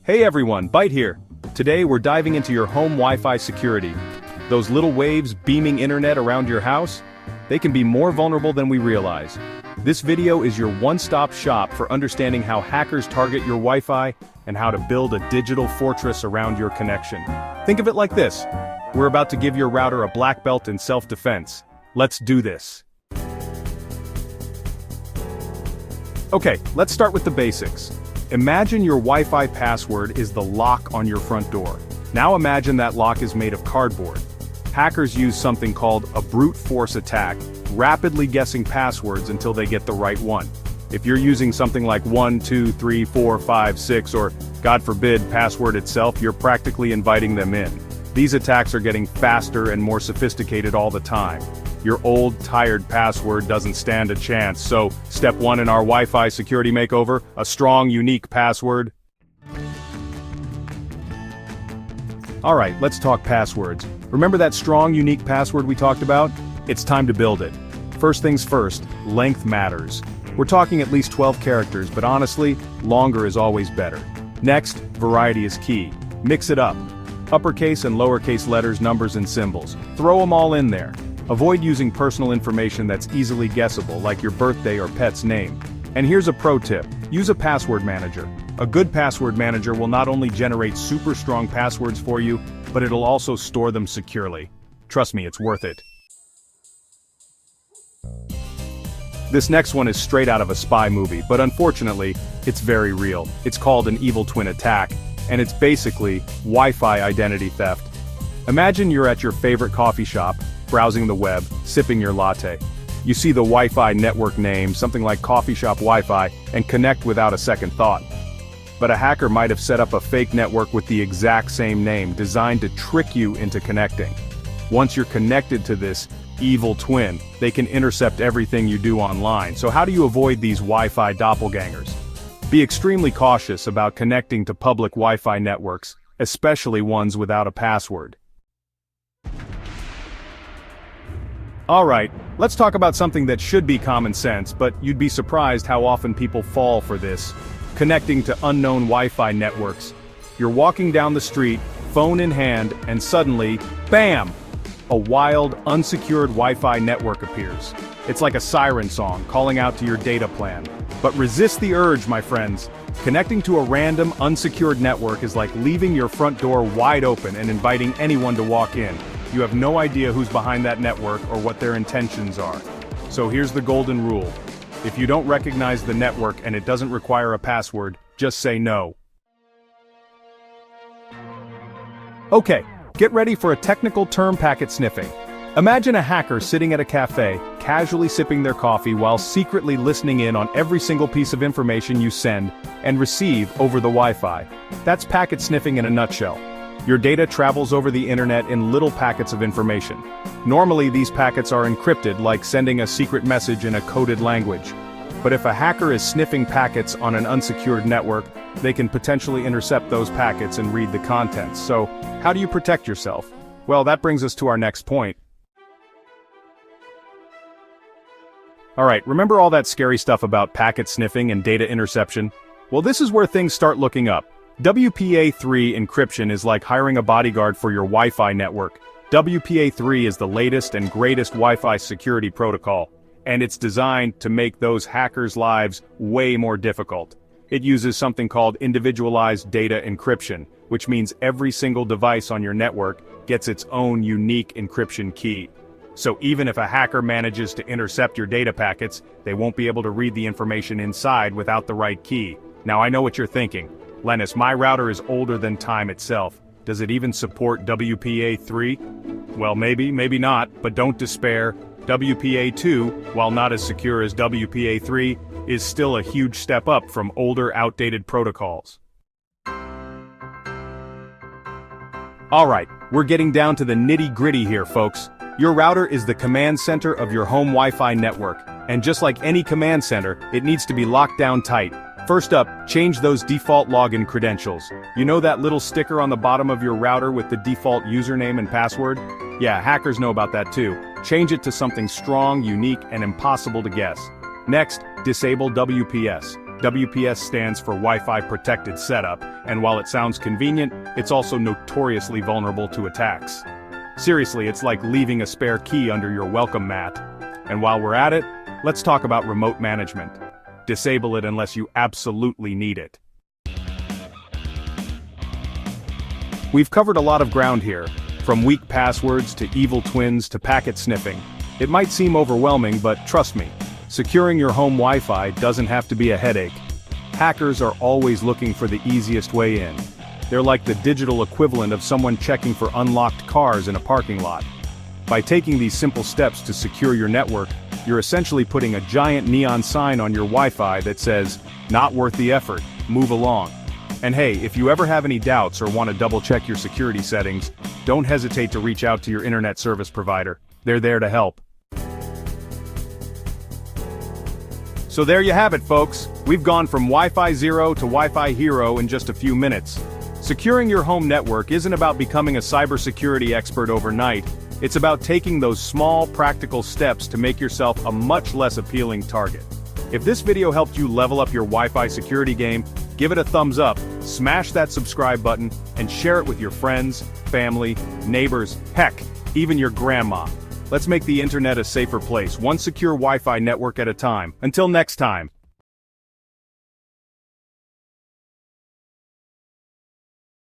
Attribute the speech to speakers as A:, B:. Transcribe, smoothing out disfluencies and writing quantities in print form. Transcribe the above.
A: Hey everyone, Byte here. Today we're diving into your home Wi-Fi security. Those little waves beaming internet around your house? They can be more vulnerable than we realize. This video is your one-stop shop for understanding how hackers target your Wi-Fi and how to build a digital fortress around your connection. Think of it like this. We're about to give your router a black belt in self-defense. Let's do this. Okay, let's start with the basics. Imagine your Wi-Fi password is the lock on your front door. Now imagine that lock is made of cardboard. Hackers use something called a brute force attack, rapidly guessing passwords until they get the right one. If you're using something like 1, 2, 3, 4, 5, 6, or, God forbid, password itself, you're practically inviting them in. These attacks are getting faster and more sophisticated all the time. Your old, tired password doesn't stand a chance, so step 1 in our Wi-Fi security makeover, a strong, unique password. Alright, let's talk passwords. Remember that strong, unique password we talked about? It's time to build it. First things first, length matters. We're talking at least 12 characters, but honestly, longer is always better. Next, variety is key. Mix it up. Uppercase and lowercase letters, numbers, and symbols. Throw them all in there. Avoid using personal information that's easily guessable, like your birthday or pet's name. And here's a pro tip. Use a password manager. A good password manager will not only generate super strong passwords for you, but it'll also store them securely. Trust me, it's worth it. This next one is straight out of a spy movie, but unfortunately, it's very real. It's called an evil twin attack, and it's basically Wi-Fi identity theft. Imagine you're at your favorite coffee shop, browsing the web, sipping your latte. You see the Wi-Fi network name, something like Coffee Shop Wi-Fi, and connect without a second thought. But a hacker might have set up a fake network with the exact same name, designed to trick you into connecting. Once you're connected to this evil twin, they can intercept everything you do online. So how do you avoid these Wi-Fi doppelgangers? Be extremely cautious about connecting to public Wi-Fi networks, especially ones without a password. Alright, let's talk about something that should be common sense, but you'd be surprised how often people fall for this. Connecting to unknown Wi-Fi networks. You're walking down the street, phone in hand, and suddenly, BAM! A wild, unsecured Wi-Fi network appears. It's like a siren song calling out to your data plan. But resist the urge, my friends. Connecting to a random, unsecured network is like leaving your front door wide open and inviting anyone to walk in. You have no idea who's behind that network or what their intentions are. So here's the golden rule. If you don't recognize the network and it doesn't require a password, just say no. Okay, get ready for a technical term: packet sniffing. Imagine a hacker sitting at a cafe, casually sipping their coffee while secretly listening in on every single piece of information you send and receive over the Wi-Fi. That's packet sniffing in a nutshell. Your data travels over the internet in little packets of information. Normally these packets are encrypted, like sending a secret message in a coded language. But if a hacker is sniffing packets on an unsecured network, they can potentially intercept those packets and read the contents. So, how do you protect yourself? Well, that brings us to our next point. Alright, remember all that scary stuff about packet sniffing and data interception? Well, this is where things start looking up. WPA3 encryption is like hiring a bodyguard for your Wi-Fi network. WPA3 is the latest and greatest Wi-Fi security protocol, and it's designed to make those hackers' lives way more difficult. It uses something called individualized data encryption, which means every single device on your network gets its own unique encryption key. So even if a hacker manages to intercept your data packets, they won't be able to read the information inside without the right key. Now I know what you're thinking. Lennis, my router is older than time itself. Does it even support WPA3? Well, maybe, maybe not, but don't despair. WPA2, while not as secure as WPA3, is still a huge step up from older, outdated protocols. Alright, we're getting down to the nitty-gritty here, folks. Your router is the command center of your home Wi-Fi network, and just like any command center, it needs to be locked down tight. First up, change those default login credentials. You know that little sticker on the bottom of your router with the default username and password? Yeah, hackers know about that too. Change it to something strong, unique, and impossible to guess. Next, disable WPS. WPS stands for Wi-Fi Protected Setup, and while it sounds convenient, it's also notoriously vulnerable to attacks. Seriously, it's like leaving a spare key under your welcome mat. And while we're at it, let's talk about remote management. Disable it unless you absolutely need it. We've covered a lot of ground here, from weak passwords to evil twins to packet sniffing. It might seem overwhelming, but trust me, securing your home Wi-Fi doesn't have to be a headache. Hackers are always looking for the easiest way in. They're like the digital equivalent of someone checking for unlocked cars in a parking lot. By taking these simple steps to secure your network, you're essentially putting a giant neon sign on your Wi-Fi that says, "Not worth the effort, move along." And hey, if you ever have any doubts or want to double-check your security settings, don't hesitate to reach out to your internet service provider. They're there to help. So there you have it, folks. We've gone from Wi-Fi Zero to Wi-Fi Hero in just a few minutes. Securing your home network isn't about becoming a cybersecurity expert overnight. It's about taking those small, practical steps to make yourself a much less appealing target. If this video helped you level up your Wi-Fi security game, give it a thumbs up, smash that subscribe button, and share it with your friends, family, neighbors, heck, even your grandma. Let's make the internet a safer place, one secure Wi-Fi network at a time. Until next time.